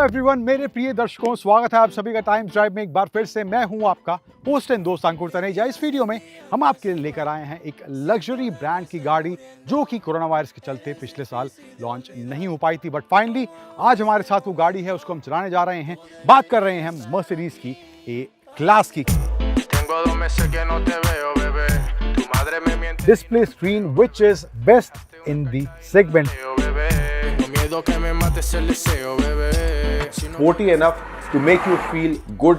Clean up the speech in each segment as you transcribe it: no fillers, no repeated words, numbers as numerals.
Everyone, मेरे प्रिय दर्शकों, स्वागत है आप सभी का टाइम ड्राइव में एक बार फिर से। मैं हूं आपका होस्ट एंड दोस्त अंकुर तनेजा। इस वीडियो में हम आपके लिए लेकर आए हैं एक लग्जरी ब्रांड की गाड़ी जो कि कोरोना वायरस के चलते पिछले साल लॉन्च नहीं हो पाई थी, बट फाइनली आज हमारे साथ वो गाड़ी है, उसको हम चलाने जा रहे हैं। बात कर रहे हैं मर्सिडीज की ए क्लास की। Display screen which is best in the segment. Sporty enough to make you feel good.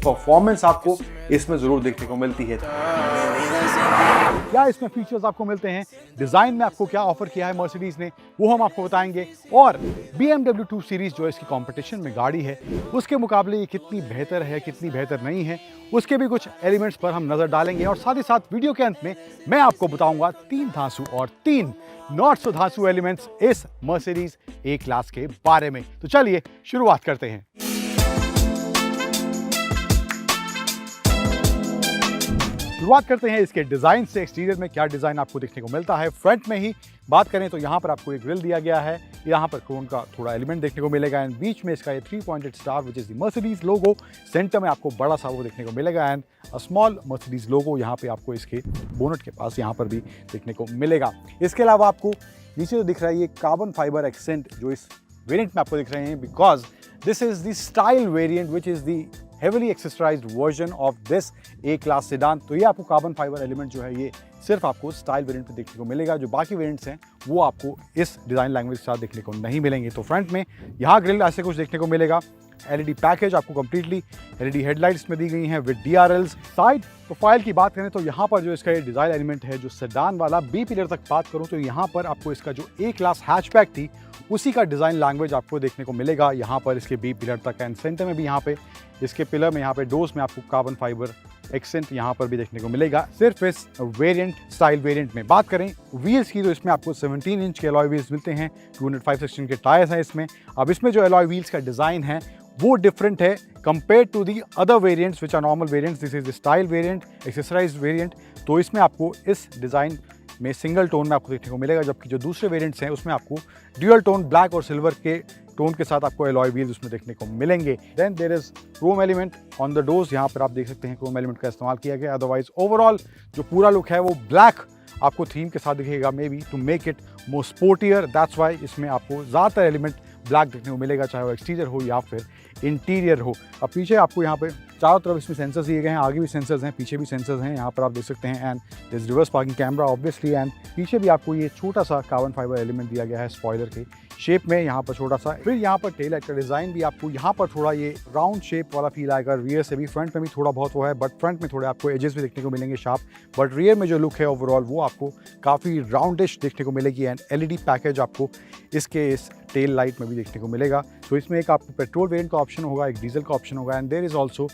Performance आपको इसमें जरूर देखने को मिलती है। क्या इसमें फीचर्स आपको मिलते हैं, डिजाइन में आपको क्या ऑफर किया है मर्सिडीज ने, वो हम आपको बताएंगे। और BMW 2 सीरीज जो इसकी कंपटीशन में गाड़ी है, उसके मुकाबले ये कितनी बेहतर है, कितनी बेहतर नहीं है, उसके भी कुछ एलिमेंट्स पर हम नजर डालेंगे। और साथ ही साथ वीडियो के अंत में मैं आपको बताऊंगा 3 धांसू और 3 नॉट सो धांसू एलिमेंट्स इस मर्सिडीज ए क्लास के बारे में। तो चलिए शुरुआत करते हैं। शुरुआत करते हैं इसके डिजाइन से। एक्सटीरियर में क्या डिजाइन आपको देखने को मिलता है। फ्रंट में ही बात करें तो यहाँ पर आपको एक ग्रिल दिया गया है, यहाँ पर क्रोम का थोड़ा एलिमेंट देखने को मिलेगा एंड बीच में इसका ये 3 pointed star which is the Mercedes logo. Centre में आपको बड़ा सा वो देखने को मिलेगा एंड अ स्मॉल मर्सिडीज लोगो यहाँ पे आपको इसके बोनट के पास यहाँ पर भी देखने को मिलेगा। इसके अलावा आपको नीचे तो दिख रहा है ये कार्बन फाइबर एक्सेंट जो इस वेरिएंट में आपको दिख रहे हैं, because this is the style variant which is the heavily accessorized version of this A class sedan. तो ये आपको कार्बन फाइबर एलिमेंट जो है ये सिर्फ आपको स्टाइल वेरिएंट में देखने को मिलेगा। जो बाकी वेरिएंट्स हैं वो आपको इस डिज़ाइन लैंग्वेज के साथ देखने को नहीं मिलेंगे। तो फ्रंट में यहाँ ग्रिल ऐसे कुछ देखने को मिलेगा। LED पैकेज आपको कंप्लीटली LED हेडलाइट्स में दी गई हैं विद DRLs। साइड प्रोफाइल की बात करें तो यहाँ पर जो इसका ये डिज़ाइन एलिमेंट है जो सेडान वाला, B पिलर तक बात करूँ तो यहाँ पर आपको इसका जो ए क्लास हैचबैक थी उसी का डिज़ाइन लैंग्वेज आपको देखने को मिलेगा यहाँ पर इसके B पिलर तक। एंड सेंटर में भी यहाँ पे इसके पिलर में यहाँ पे डोर्स में आपको कार्बन फाइबर एक्सेंट यहाँ पर भी देखने को मिलेगा सिर्फ इस वेरिएंट स्टाइल वेरिएंट में। बात करें व्हील्स की तो इसमें आपको 17 इंच के एलॉय व्हील्स मिलते हैं, 205 सेक्शन के टायर्स हैं इसमें। अब इसमें जो एलॉय व्हील्स का डिज़ाइन है वो डिफरेंट है compare to the other variants which are normal variants. This is the style variant, accessorized variant. तो इसमें आपको इस डिज़ाइन में सिंगल टोन में आपको देखने को मिलेगा, जबकि जो दूसरे वेरिएंट्स हैं उसमें आपको ड्यूअल टोन ब्लैक और सिल्वर के टोन के साथ आपको एलॉय व्हील्स उसमें देखने को मिलेंगे। Then there is chrome element on the doors, यहाँ पर आप देख सकते हैं क्रोम एलिमेंट का इस्तेमाल किया गया। अदरवाइज ओवरऑल जो पूरा लुक है वो ब्लैक आपको थीम के साथ दिखेगा, maybe to make it more sportier. That's why इसमें आपको ज़्यादातर एलिमेंट ब्लैक देखने को मिलेगा, चाहे वो एक्सटीरियर हो या फिर इंटीरियर हो। अब पीछे आपको यहाँ पे चारों तरफ इसमें सेंसर्स दिए गए हैं, आगे भी सेंसर्स हैं, पीछे भी सेंसर्स हैं, यहाँ पर आप देख सकते हैं। And this reverse parking camera obviously. And पीछे भी आपको ये छोटा सा कार्बन फाइबर एलिमेंट दिया गया है स्पॉइलर के शेप में, यहाँ पर छोटा सा। फिर यहाँ पर टेल लाइट का डिज़ाइन भी आपको यहाँ पर थोड़ा ये राउंड शेप वाला फील आएगा। रियर से भी, फ्रंट में भी थोड़ा बहुत वो है, बट फ्रंट में थोड़े आपको एजेस भी देखने को मिलेंगे शार्प, बट रियर में जो लुक है ओवरऑल वो आपको काफ़ी राउंडिश देखने को मिलेगी। एंड LED पैकेज आपको इसके इस टेल लाइट में भी देखने को मिलेगा। तो इसमें एक आपको पेट्रोल वेरिएंट का ऑप्शन होगा, एक डीजल का ऑप्शन होगा and there is also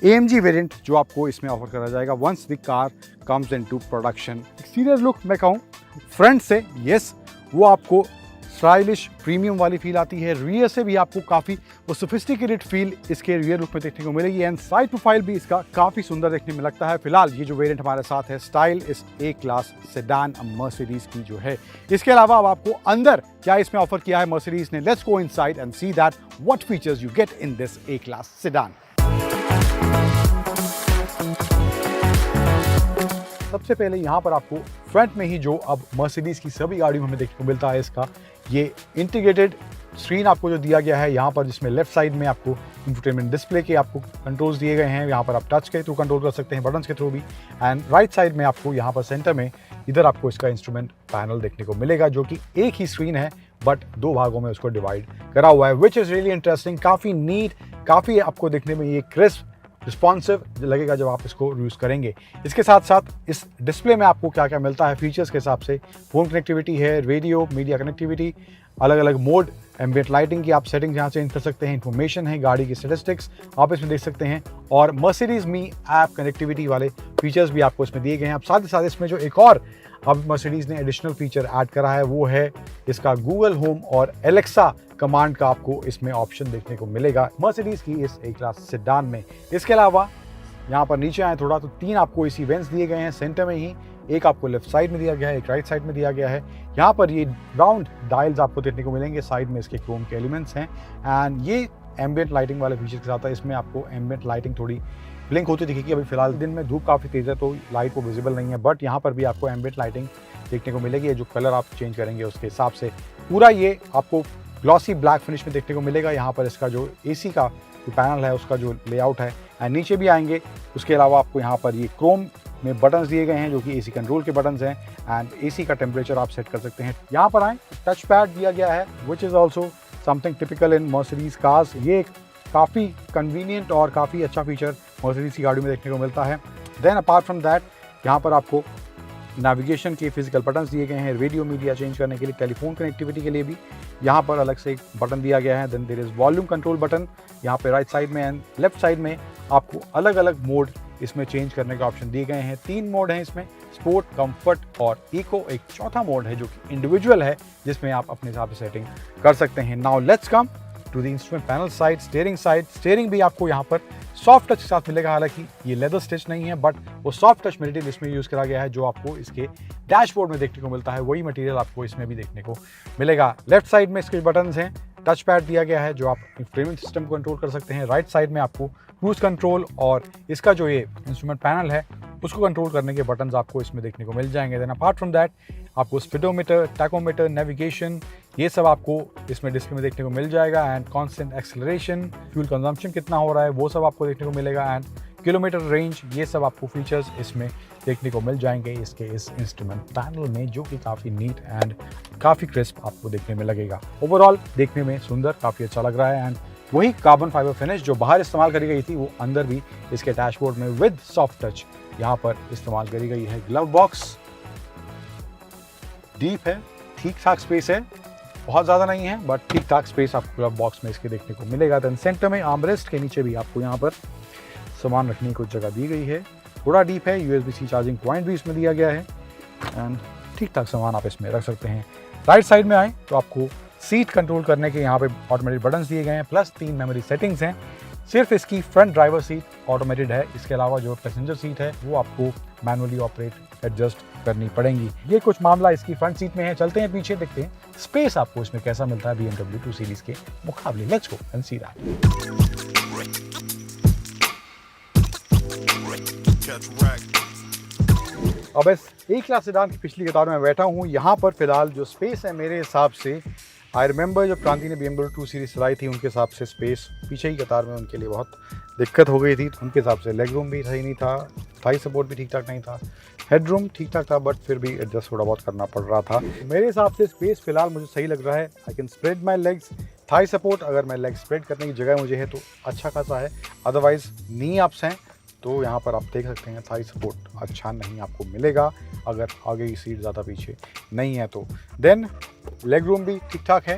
AMG variant जो आपको इसमें ऑफर करा जाएगा once the car comes into production. Exterior look मैं कहूँ फ्रंट से यस वो आपको स्टाइलिश प्रीमियम वाली फील आती है, रियर से भी आपको काफ़ी वो सोफिस्टिकेटेड फील इसके रियर लुक में देखने को मिलेगी। एंड साइड प्रोफाइल भी इसका काफ़ी सुंदर देखने में लगता है। फिलहाल ये जो वेरिएंट हमारे साथ है स्टाइल इस ए क्लास सेडान मर्सिडीज की जो है। इसके अलावा अब आपको अंदर क्या इसमें ऑफर किया है मर्सिडीज ने, let's go inside and see that what features you get in this A class sedan. सबसे पहले यहाँ पर आपको फ्रंट में ही जो अब मर्सिडीज की सभी गाड़ियों में देखने को मिलता है इसका ये इंटीग्रेटेड स्क्रीन आपको जो दिया गया है यहाँ पर, जिसमें लेफ्ट साइड में आपको इंफोटेनमेंट डिस्प्ले के आपको कंट्रोल्स दिए गए हैं। यहाँ पर आप टच के थ्रू कंट्रोल कर सकते हैं, बटन्स के थ्रू भी। एंड राइट साइड में आपको यहाँ पर सेंटर में इधर आपको इसका इंस्ट्रूमेंट पैनल देखने को मिलेगा जो कि एक ही स्क्रीन है बट 2 भागों में उसको डिवाइड करा हुआ है, विच इज़ रियली इंटरेस्टिंग। काफ़ी नीट, काफ़ी आपको देखने में ये क्रिस्प रिस्पॉन्सिव लगेगा जब आप इसको यूज़ करेंगे। इसके साथ साथ इस डिस्प्ले में आपको क्या क्या मिलता है फीचर्स के हिसाब से, फ़ोन कनेक्टिविटी है, रेडियो मीडिया कनेक्टिविटी, अलग अलग मोड, एम्बिएंट लाइटिंग की आप सेटिंग्स यहाँ चेंज कर सकते हैं, इन्फॉर्मेशन है, गाड़ी की स्टैटिस्टिक्स आप इसमें देख सकते हैं, और मर्सिडीज मी ऐप कनेक्टिविटी वाले फीचर्स भी आपको इसमें दिए गए हैं। अब साथ ही साथ इसमें जो एक और अब मर्सिडीज ने एडिशनल फीचर ऐड करा है वो है इसका गूगल होम और एलेक्सा कमांड का आपको इसमें ऑप्शन देखने को मिलेगा मर्सिडीज की इस ए क्लास सेडान में। इसके अलावा यहाँ पर नीचे आए थोड़ा तो 3 आपको एसी वेंट्स दिए गए हैं सेंटर में ही, एक आपको लेफ्ट साइड में दिया गया है, एक राइट साइड में दिया गया है। यहाँ पर ये राउंड डायल्स आपको देखने को मिलेंगे, साइड में इसके क्रोम के एलिमेंट्स हैं एंड ये एम्बिएंट लाइटिंग वाले फीचर के साथ है। इसमें आपको एम्बिएंट लाइटिंग थोड़ी ब्लिंक होती दिखेगी। अभी फिलहाल दिन में धूप काफ़ी तेज़ है तो लाइट वो विजिबल नहीं है, बट यहाँ पर भी आपको एम्बिएंट लाइटिंग देखने को मिलेगी। ये जो कलर आप चेंज करेंगे उसके हिसाब से पूरा ये आपको ग्लॉसी ब्लैक फिनिश में देखने को मिलेगा। यहाँ पर इसका जो एसी का जो पैनल है उसका जो लेआउट है एंड नीचे भी आएंगे। उसके अलावा आपको यहाँ पर ये क्रोम में बटन्स दिए गए हैं जो कि एसी कंट्रोल के बटन्स हैं एंड एसी का टेम्परेचर आप सेट कर सकते हैं। यहाँ पर आए टच पैड दिया गया है which is also something typical in Mercedes cars. ये एक काफ़ी कन्वीनियंट और काफ़ी अच्छा फीचर मर्सिडीज की गाड़ी में देखने को मिलता है। देन अपार्ट फ्रॉम दैट यहाँ पर आपको नेविगेशन के फिजिकल बटन्स दिए गए हैं, रेडियो मीडिया चेंज करने के लिए, टेलीफोन कनेक्टिविटी के लिए भी यहाँ पर अलग से एक बटन दिया गया है। Then there is volume control button यहाँ पे राइट साइड में एंड लेफ्ट साइड में आपको अलग अलग मोड इसमें चेंज करने का ऑप्शन दिए गए हैं। 3 मोड हैं इसमें, स्पोर्ट, कंफर्ट और इको। एक चौथा मोड है जो कि इंडिविजुअल है जिसमें आप अपने हिसाब से सेटिंग कर सकते हैं। Now let's come to the instrument panel side, steering side. Steering भी आपको यहाँ पर सॉफ्ट टच के साथ मिलेगा, हालांकि ये लेदर स्टिच नहीं है बट वो सॉफ्ट टच मटेरियल इसमें यूज़ करा गया है जो आपको इसके डैशबोर्ड में देखने को मिलता है, वही मटेरियल आपको इसमें भी देखने को मिलेगा। लेफ्ट साइड में इसके बटन्स हैं, टच पैड दिया गया है जो आप इंफोटेनमेंट सिस्टम को कंट्रोल कर सकते हैं। राइट साइड में आपको क्रूज कंट्रोल और इसका जो ये इंस्ट्रूमेंट पैनल है उसको कंट्रोल करने के बटन्स आपको इसमें देखने को मिल जाएंगे। देन अपार्ट फ्रॉम दैट आपको स्पीडोमीटर, टैकोमीटर, नेविगेशन ये सब आपको इसमें डिस्प्ले में देखने को मिल जाएगा and constant acceleration, fuel consumption कितना हो रहा है वो सब आपको देखने को मिलेगा एंड किलोमीटर रेंज, ये सब आपको फीचर्स इसमें देखने को मिल जाएंगे इसके इस इंस्ट्रूमेंट पैनल में, जो कि काफ़ी नीट एंड काफ़ी क्रिस्प आपको देखने में लगेगा। ओवरऑल देखने में सुंदर, काफ़ी अच्छा लग रहा है एंड वही कार्बन फाइबर फिनिश जो बाहर इस्तेमाल करी गई थी वो अंदर भी इसके डैशबोर्ड में विद सॉफ्ट टच यहाँ पर इस्तेमाल करी गई है। ग्लव बॉक्स डीप है, ठीक ठाक स्पेस है, बहुत ज़्यादा नहीं है बट ठीक ठाक स्पेस आपको ग्लव बॉक्स में इसके देखने को मिलेगा। देन सेंटर में आर्मरेस्ट के नीचे भी आपको यहाँ पर सामान रखने की कुछ जगह दी गई है, थोड़ा डीप है। USB-C चार्जिंग पॉइंट भी इसमें दिया गया है एंड ठीक ठाक सामान आप इसमें रख सकते हैं। राइट साइड में आए तो आपको सीट कंट्रोल करने के यहाँ पे ऑटोमेटिक बटन्स दिए गए हैं प्लस 3 मेमोरी सेटिंग्स हैं। सिर्फ इसकी फ्रंट ड्राइवर सीट ऑटोमेटेड है, इसके अलावा जो पैसेंजर सीट है वो आपको मैनुअली ऑपरेट एडजस्ट करनी पड़ेंगी। ये कुछ मामला इसकी फ्रंट सीट में है। चलते हैं पीछे, देखते हैं स्पेस आपको इसमें कैसा मिलता है BMW 2 सीरीज के मुकाबले। Let's go and see that. अब इस A क्लास सेडान की पिछली कतार में बैठा हूँ। यहाँ पर फिलहाल जो स्पेस है मेरे हिसाब से, आई रिमेंबर जब क्रांति ने BMW 2 सीरीज चलाई थी उनके हिसाब से स्पेस पीछे ही कतार में उनके लिए बहुत दिक्कत हो गई थी। उनके हिसाब से लेग रूम भी सही नहीं था, थाई सपोर्ट भी ठीक ठाक नहीं था, हेड रूम ठीक ठाक था बट फिर भी एडजस्ट थोड़ा बहुत करना पड़ रहा था। मेरे हिसाब से स्पेस फिलहाल मुझे सही लग रहा है। I can spread my legs, Thai support अगर मैं लेग स्प्रेड करने की जगह मुझे है तो अच्छा खासा है, अदरवाइज नी अप्स हैं तो यहाँ पर आप देख सकते हैं थाई सपोर्ट अच्छा नहीं आपको मिलेगा अगर आगे की सीट ज़्यादा पीछे नहीं है तो। देन लेग रूम भी ठीक ठाक है,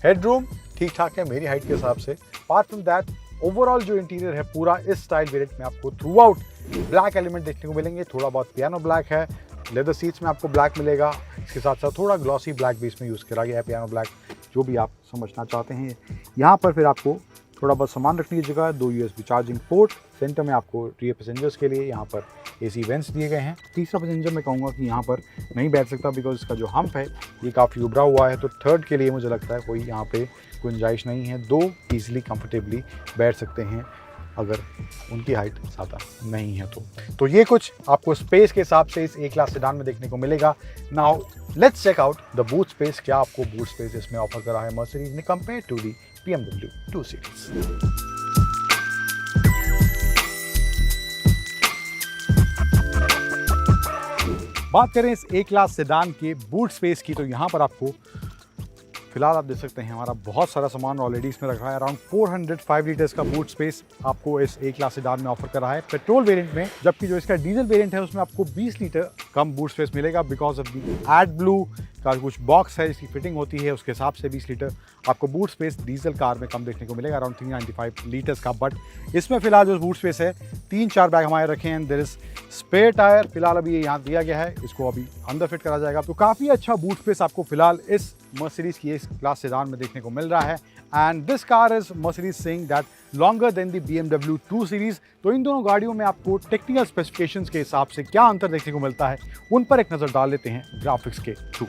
हेड रूम ठीक ठाक है मेरी हाइट के हिसाब से। अपार्ट फ्रॉम दैट ओवरऑल जो इंटीरियर है पूरा इस स्टाइल वेरिएंट में आपको थ्रू आउट ब्लैक एलिमेंट देखने को मिलेंगे। थोड़ा बहुत पियानो ब्लैक है, लेदर सीट्स में आपको ब्लैक मिलेगा, इसके साथ साथ थोड़ा ग्लॉसी ब्लैक भी इसमें यूज़ करा गया है, पियानो ब्लैक जो भी आप समझना चाहते हैं। यहाँ पर फिर आपको थोड़ा बहुत सामान रखने की जगह, 2 USB चार्जिंग पोर्ट, सेंटर में आपको रियर पैसेंजर्स के लिए यहाँ पर AC वेंट्स दिए गए हैं। तीसरा पैसेंजर मैं कहूँगा कि यहाँ पर नहीं बैठ सकता बिकॉज इसका जो हम्प है ये काफ़ी उभरा हुआ है, तो थर्ड के लिए मुझे लगता है कोई यहाँ पे गुंजाइश नहीं है। 2 ईजिली कंफर्टेबली बैठ सकते हैं अगर उनकी हाइट ज़्यादा नहीं है तो ये कुछ आपको स्पेस के हिसाब से इस A क्लास सेडान में देखने को मिलेगा। Now let's check out the boot space. क्या आपको बूट स्पेस इसमें ऑफर करा है मर्सिडीज ने compare to the BMW 2 series. बात करें इस A क्लास सेडान के बूट स्पेस की तो यहाँ पर आपको फिलहाल आप देख सकते हैं हमारा बहुत सारा सामान ऑलरेडी इसमें रखा है। अराउंड 405 लीटर्स का बूट स्पेस आपको इस A क्लास सेडान में ऑफर करा है पेट्रोल वेरिएंट में, जबकि जो इसका डीजल वेरिएंट है उसमें आपको 20 लीटर कम बूट स्पेस मिलेगा बिकॉज ऑफ दी एडब्लू का कुछ बॉक्स है जिसकी फिटिंग होती है, उसके हिसाब से 20 लीटर आपको बूट स्पेस डीजल कार में कम देखने को मिलेगा, अराउंड 395 लीटर्स का। बट इसमें फिलहाल जो बूट स्पेस है 3-4 बैग हमारे रखे हैं। देयर इज स्पेयर टायर फिलहाल अभी ये यहाँ दिया गया है, इसको अभी अंदर फिट करा जाएगा, तो काफ़ी अच्छा बूट स्पेस आपको फिलहाल इस मर्सिडीज की इस क्लास सेडान में देखने को मिल रहा है and this car is Mercedes saying that longer than the BMW 2 series. तो इन दोनों गाड़ियों में आपको टेक्निकल स्पेसिफिकेशंस के हिसाब से क्या अंतर देखने को मिलता है उन पर एक नज़र डाल लेते हैं ग्राफिक्स के थ्रू।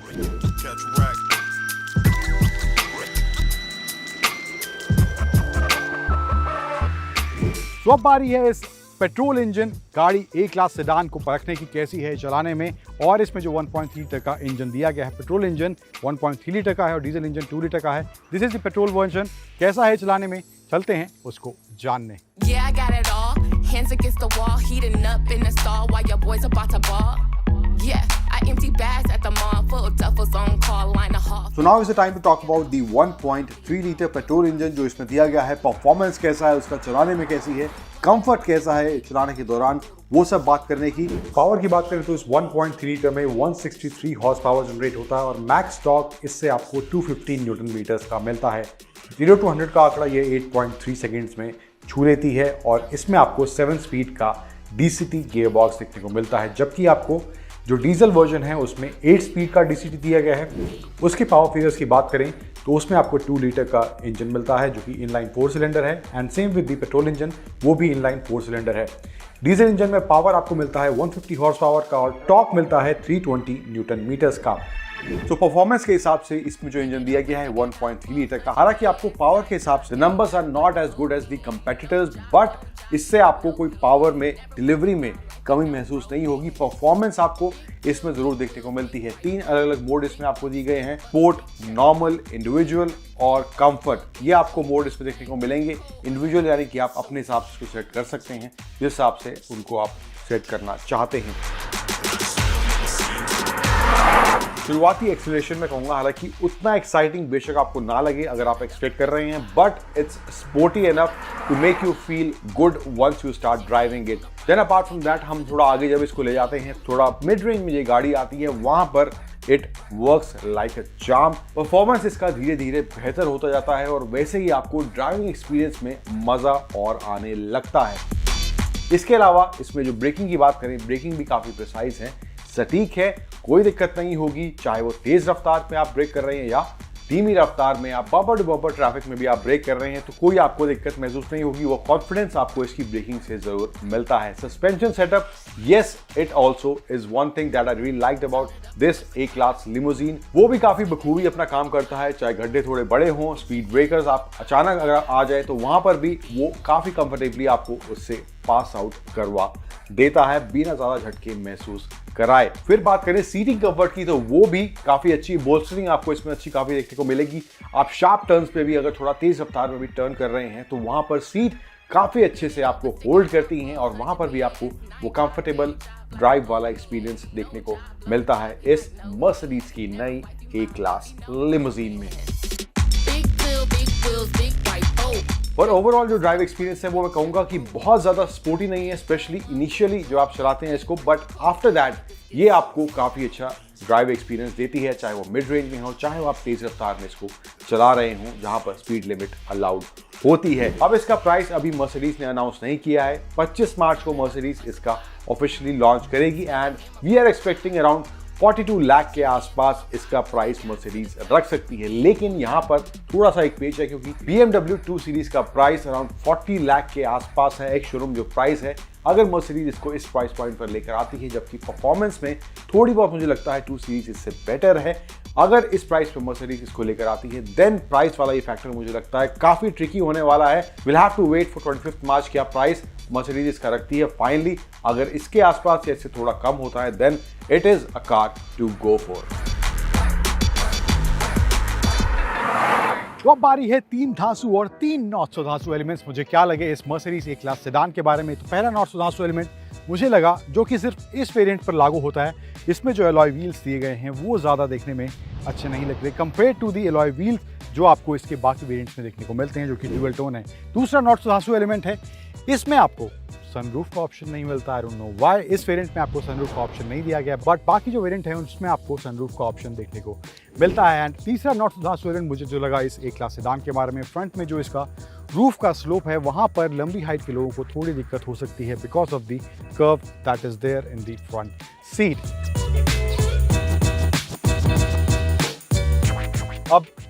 तो अब बारी है इस पेट्रोल इंजन गाड़ी ए क्लास सेडान को परखने की कैसी है चलाने में। और इसमें जो 1.3 लीटर का इंजन दिया गया है, पेट्रोल इंजन 1.3 लीटर का है और डीजल इंजन 2 लीटर का है। This is the petrol version. कैसा है चलाने में, चलते हैं उसको जानने। Yeah, I got it all. Hands against the wall, heating up in the stall while your boys about to ball. Yeah, I empty bags at the mall, full duffels on call, line a haul. So now is the time to talk about the 1.3 litre petrol engine जो इसमें दिया गया है। Performance कैसा है उसका, चलाने में कैसी है, कंफर्ट कैसा है चलाने के दौरान, वो सब बात करने की। पावर की बात करें तो इस 1.3 लीटर में 163 हॉर्स पावर जनरेट होता है और मैक्स टॉर्क इससे आपको 215 न्यूटन मीटर्स का मिलता है। 0 to 100 का आंकड़ा ये 8.3 सेकेंड्स में छू लेती है और इसमें आपको 7 स्पीड का DCT गियर बॉक्स देखने को मिलता है, जबकि आपको जो डीजल वर्जन है उसमें 8 स्पीड का DCT दिया गया है। उसके पावर फिगर्स की बात करें तो उसमें आपको 2 लीटर का इंजन मिलता है जो कि इनलाइन 4 सिलेंडर है and same with the petrol engine, वो भी इनलाइन 4 सिलेंडर है। डीजल इंजन में पावर आपको मिलता है 150 हॉर्स पावर का और टॉर्क मिलता है 320 न्यूटन मीटर्स का। तो परफॉर्मेंस के हिसाब से इसमें जो इंजन दिया गया है 1.3 लीटर का, हालांकि आपको पावर के हिसाब से numbers are not as good as the competitors, but इससे आपको कोई पावर में, डिलीवरी में कमी महसूस नहीं होगी। परफॉर्मेंस आपको इसमें जरूर देखने को मिलती है। 3 अलग अलग मोड इसमें आपको दिए गए हैं, स्पोर्ट, नॉर्मल, इंडिविजुअल और कंफर्ट। ये आपको मोड इसमें देखने को मिलेंगे। इंडिविजुअल यानी कि आप अपने हिसाब से इसको सेट कर सकते हैं जिस हिसाब से उनको आप सेट करना चाहते हैं। शुरुआती एक्सीलरेशन में कहूंगा हालांकि उतना एक्साइटिंग बेशक आपको ना लगे अगर आप एक्सपेक्ट कर रहे हैं, but it's sporty enough to make you feel good once you start driving it. Then apart from that हम थोड़ा आगे जब इसको ले जाते हैं, थोड़ा मिड रेंज में ये गाड़ी आती है, वहां पर it works like a charm. Performance इसका धीरे धीरे बेहतर होता जाता है और वैसे ही आपको ड्राइविंग एक्सपीरियंस में मजा और आने लगता है। इसके अलावा इसमें जो ब्रेकिंग की बात करें, ब्रेकिंग भी काफी प्रिसाइज है, सटीक है, कोई दिक्कत नहीं होगी। चाहे वो तेज रफ्तार में आप ब्रेक कर रहे हैं या धीमी रफ्तार में, आप बम्पर टू बम्पर ट्रैफिक में भी आप ब्रेक कर रहे हैं, तो कोई आपको दिक्कत महसूस नहीं होगी। वो कॉन्फिडेंस आपको इसकी ब्रेकिंग से जरूर मिलता है। Suspension setup, yes it also is one thing that I really liked about this A class limousine. वो भी काफी बखूबी अपना काम करता है, चाहे गड्ढे थोड़े बड़े हों, स्पीड ब्रेकर्स आप अचानक अगर आ जाए तो वहां पर भी वो काफी कंफर्टेबली आपको उससे पास आउट करवा देता है बिना ज्यादा झटके महसूस कराए। फिर बात करें सीटिंग कंफर्ट की, तो वो भी काफी अच्छी, बोल्स्टरिंग आपको इसमें अच्छी काफी देखने को मिलेगी। आप शार्प टर्न्स पे भी अगर थोड़ा तेज रफ्तार में भी टर्न कर रहे हैं तो वहां पर सीट काफी अच्छे से आपको होल्ड करती हैं और वहां पर भी आपको वो कंफर्टेबल ड्राइव वाला एक्सपीरियंस देखने को मिलता है इस मर्सिडीज की नई ए क्लास लिमोजीन में। Big wheels, big white boat. पर ओवरऑल जो ड्राइव एक्सपीरियंस है वो मैं कहूंगा कि बहुत ज़्यादा स्पोर्टी नहीं है, स्पेशली इनिशियली जो आप चलाते हैं इसको, बट आफ्टर दैट ये आपको काफ़ी अच्छा ड्राइव एक्सपीरियंस देती है, चाहे वो मिड रेंज में हो, चाहे वो आप तेज रफ्तार में इसको चला रहे हों जहां पर स्पीड लिमिट अलाउड होती है। अब इसका प्राइस अभी मर्सिडीज ने अनाउंस नहीं किया है। 25 मार्च को मर्सिडीज इसका ऑफिशियली लॉन्च करेगी and we are expecting around 42 lakh के आसपास इसका प्राइस मर्सिडीज रख सकती है। लेकिन यहां पर थोड़ा सा एक पेच है क्योंकि BMW 2 सीरीज का प्राइस अराउंड 40 लाख के आसपास है, एक शोरूम जो प्राइस है। अगर मर्सिडीज इसको इस प्राइस पॉइंट पर लेकर आती है, जबकि परफॉर्मेंस में थोड़ी बहुत मुझे लगता है 2 सीरीज इससे बेटर है, अगर इस प्राइस पर मर्सिडीज इसको लेकर आती है देन प्राइस वाला ये फैक्टर मुझे लगता है काफी ट्रिकी होने वाला है। Will have to wait for 25 March क्या प्राइस मर्सिडीज इसका रखती है फाइनली। अगर इसके आसपास या इससे थोड़ा कम होता है then it is a car to go for. तो अब बारी है 3 धांसू और 3 नॉट सो धांसू एलिमेंट्स मुझे क्या लगे इस मर्सिडीज ए क्लास सेडान के बारे में। तो पहला नॉट सो धांसू एलिमेंट मुझे लगा जो कि सिर्फ इस वेरिएंट पर लागू होता है, इसमें जो एलॉय व्हील्स दिए गए हैं वो ज़्यादा देखने में अच्छे नहीं लग रहे compare to the alloy wheels जो आपको इसके बाकी वेरिएंट्स में देखने को मिलते हैं जो कि ड्यूअल टोन है। दूसरा नॉट सो धांसू एलिमेंट है, इसमें आपको सनरूफ का ऑप्शन नहीं मिलता। आई डोंट नो व्हाई इस वेरिएंट में आपको सनरूफ का ऑप्शन नहीं दिया गया, बट बाकी जो वेरिएंट है उसमें आपको सनरूफ का ऑप्शन देखने को मिलता है। एंड तीसरा नॉट सो धांसू वेरिएंट मुझे जो लगा इस ए क्लास सेडान के बारे में, फ्रंट में जो इसका रूफ का स्लोप है वहां पर लंबी हाइट के लोगों को थोड़ी दिक्कत हो सकती है because of the curve that is there in the front seat.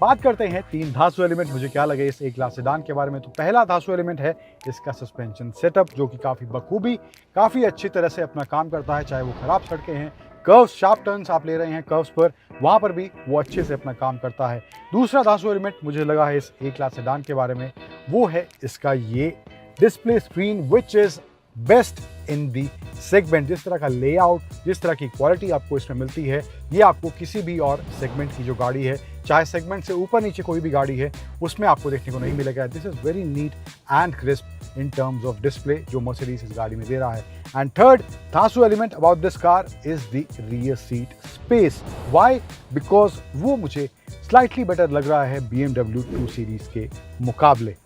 बात करते हैं 3 धांसू एलिमेंट मुझे क्या लगे इस ए क्लास सेडान के बारे में। तो पहला धांसू एलिमेंट है इसका सस्पेंशन सेटअप, जो कि काफ़ी बखूबी, काफ़ी अच्छी तरह से अपना काम करता है। चाहे वो ख़राब सड़कें हैं, कर्व्स, शार्प टर्न्स आप ले रहे हैं कर्व्स पर, वहाँ पर भी वो अच्छे से अपना काम करता है। दूसरा धांसू एलिमेंट मुझे लगा है इस ए क्लास सेडान के बारे में, वो है इसका ये display screen, which is best in the segment. जिस तरह का लेआउट, जिस तरह की क्वालिटी आपको इसमें मिलती है, ये आपको किसी भी और सेगमेंट की जो गाड़ी है, चाहे सेगमेंट से ऊपर नीचे कोई भी गाड़ी है, उसमें आपको देखने को नहीं मिलेगा। This is very neat and crisp in terms of display जो मर्सिडीज इस गाड़ी में दे रहा है। एंड थर्ड धांसू element about this car is the rear seat space. Why? Because वो मुझे स्लाइटली बेटर लग रहा है BMW 2 सीरीज के मुकाबले।